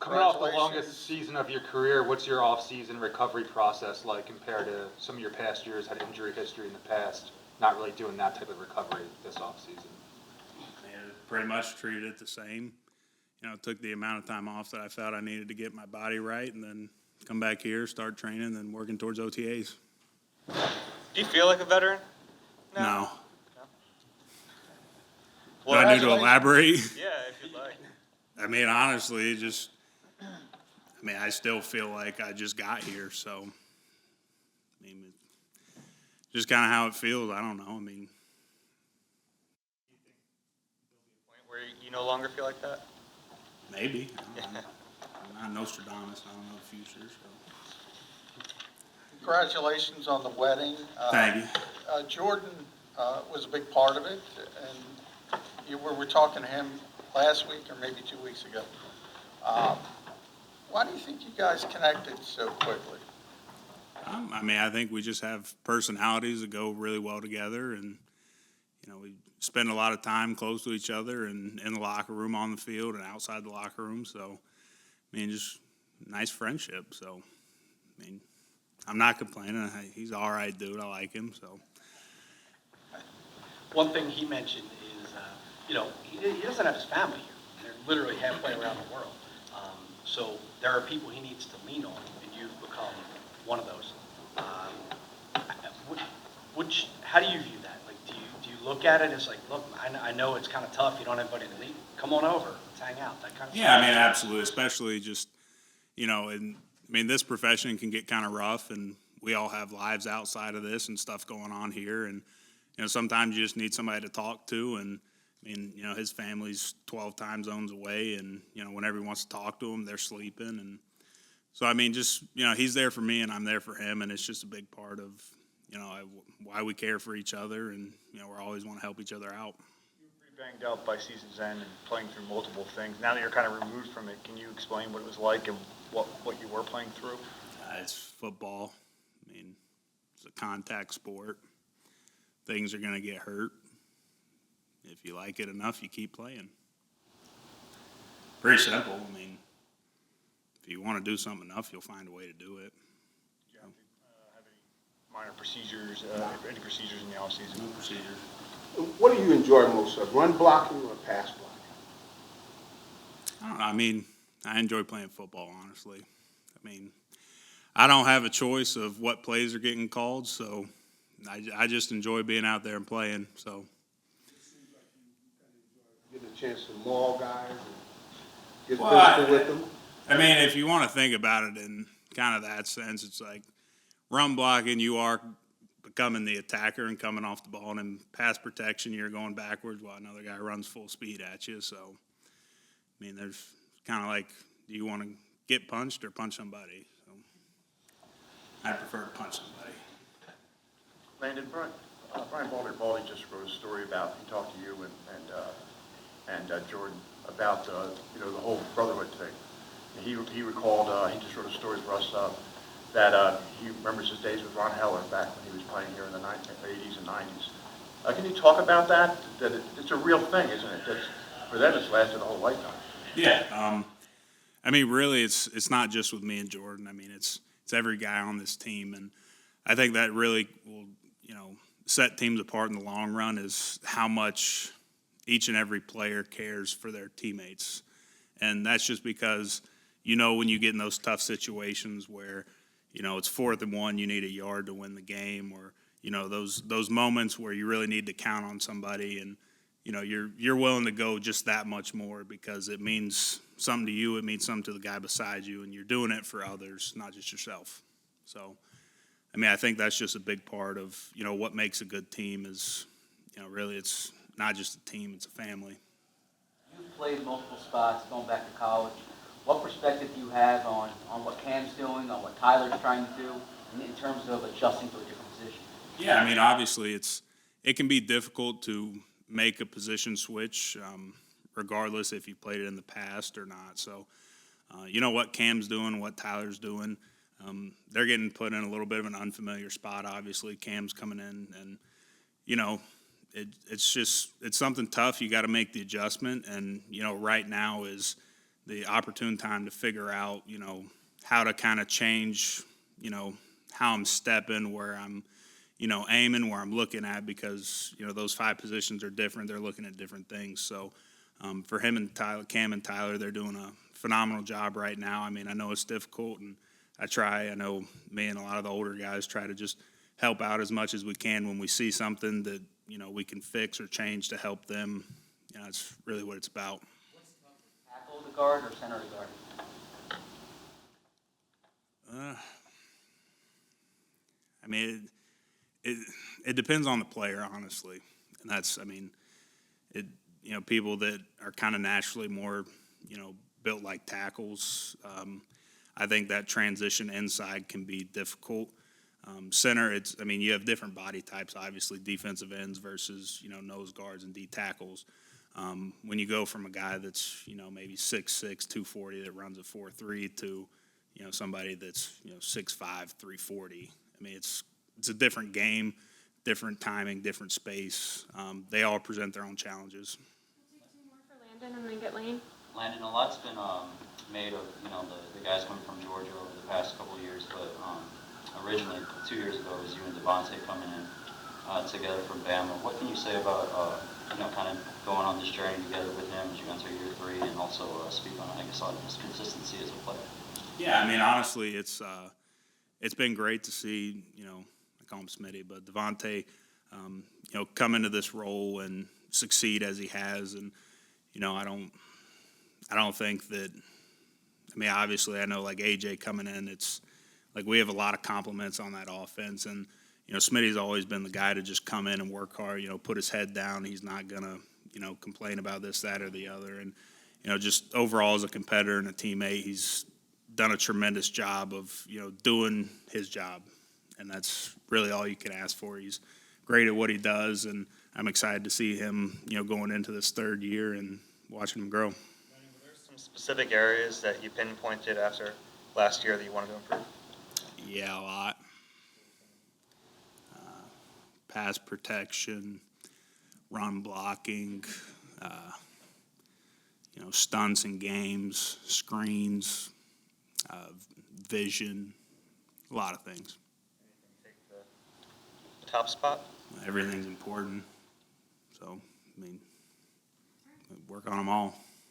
Coming off the longest season of your career, what's your off-season recovery process like compared to some of your past years? Had injury history in the past, not really doing that type of recovery this off-season. Yeah, pretty much treated it the same. Took the amount of time off that I felt I needed to get my body right, and then come back here, start training, and working towards OTAs. Do you feel like a veteran? No. Well, do I need to elaborate? Yeah, if you'd like. I mean, honestly, I still feel like I just got here, so, just kind of how it feels. I don't know. Where you no longer feel like that? Maybe. I don't know. I'm not Nostradamus. I don't know the future, so. Congratulations on the wedding. Thank you. Jordan was a big part of it, and you were talking to him last week or maybe 2 weeks ago. Why do you think you guys connected so quickly? I think we just have personalities that go really well together, and we spend a lot of time close to each other and in the locker room, on the field, and outside the locker room. So, just nice friendship. So, I'm not complaining. He's all right, dude. I like him. So, one thing he mentioned is, he doesn't have his family here. They're literally halfway around the world. So there are people he needs to lean on, and you've become one of those. How do you view that? Like, do you look at it as like, look, I know it's kind of tough. You don't have anybody to lead. Come on over. Let's hang out. That kind of yeah, stuff. absolutely. Especially just, this profession can get kind of rough, and we all have lives outside of this and stuff going on here. And, sometimes you just need somebody to talk to. And, his family's 12 time zones away. And, whenever he wants to talk to them, they're sleeping. And so, he's there for me and I'm there for him. And it's just a big part of, why we care for each other. And, we always want to help each other out. You were pretty banged up by season's end and playing through multiple things. Now that you're kind of removed from it, can you explain what it was like and what you were playing through? It's football. It's a contact sport. Things are going to get hurt. If you like it enough, you keep playing. Pretty simple. If you want to do something enough, you'll find a way to do it. Do you have any minor procedures, any procedures in the offseason? No procedures. What do you enjoy most, run blocking or pass blocking? I don't know. I enjoy playing football, honestly. I don't have a choice of what plays are getting called, so I just enjoy being out there and playing. So. Getting a chance to maul guys and get physical with them? If you want to think about it in kind of that sense, it's like run blocking, you are becoming the attacker and coming off the ball, and in pass protection, you're going backwards while another guy runs full speed at you. So, there's kind of like, do you want to get punched or punch somebody? So, I prefer to punch somebody. Landon, Brian Baldy just wrote a story about, he talked to you and Jordan about, the whole brotherhood thing. And he recalled, he just wrote a story for us that he remembers his days with Ron Heller back when he was playing here in the 80s and 90s. Can you talk about that? That it's a real thing, isn't it? For them, it's lasted a whole lifetime. Yeah. Really, it's not just with me and Jordan. It's every guy on this team, and I think that really will, set teams apart in the long run is how much each and every player cares for their teammates. And that's just because, when you get in those tough situations where, it's 4th and 1, you need a yard to win the game, or, those moments where you really need to count on somebody and, you're willing to go just that much more because it means something to you, it means something to the guy beside you, and you're doing it for others, not just yourself. So, I think that's just a big part of, what makes a good team is, really it's not just a team, it's a family. You've played multiple spots going back to college. What perspective do you have on what Cam's doing, on what Tyler's trying to do, in terms of adjusting to a different position? Yeah, obviously it can be difficult to make a position switch, regardless if you played it in the past or not. So, what Cam's doing, what Tyler's doing, they're getting put in a little bit of an unfamiliar spot, obviously. Cam's coming in, and, it's something tough. You got to make the adjustment, and, right now is the opportune time to figure out, how to kind of change, how I'm stepping, where I'm, aiming, where I'm looking at, because, those 5 positions are different. They're looking at different things. So for him and Tyler, Cam and Tyler, they're doing a phenomenal job right now. I mean, I know it's difficult, and I know me and a lot of the older guys try to just help out as much as we can when we see something that, we can fix or change to help them. That's really what it's about. Tackle the guard or center the guard? I mean, it depends on the player, honestly. And that's, I mean, people that are kind of naturally more, built like tackles, I think that transition inside can be difficult. Center, you have different body types, obviously, defensive ends versus, nose guards and D tackles. When you go from a guy that's, maybe 6'6", 240 that runs a 4.3 to, somebody that's, 6'5", 340, I mean, it's a different game, different timing, different space. They all present their own challenges. We'll take 2 more for Landon and then get Lane. Landon, a lot's been made of, the guys coming from Georgia over the past couple of years, but originally 2 years ago it was you and Devonta coming in together from Bama. What can you say about, kind of going on this journey together with him as you enter year 3, and also speak on, I guess, on his consistency as a player? Yeah, I mean, honestly, it's been great to see, I call him Smitty, but Devonta, come into this role and succeed as he has. And, I don't think that, obviously I know like AJ coming in, it's like we have a lot of compliments on that offense. And, Smitty's always been the guy to just come in and work hard, put his head down. He's not going to, complain about this, that, or the other. And, just overall as a competitor and a teammate, he's done a tremendous job of, doing his job. And that's really all you can ask for. He's great at what he does, and I'm excited to see him, going into this 3rd year and watching him grow. Were there some specific areas that you pinpointed after last year that you wanted to improve? Yeah, a lot. Pass protection, run blocking, stunts in games, screens, vision, a lot of things. Take the top spot? Everything's important. So, work on them all.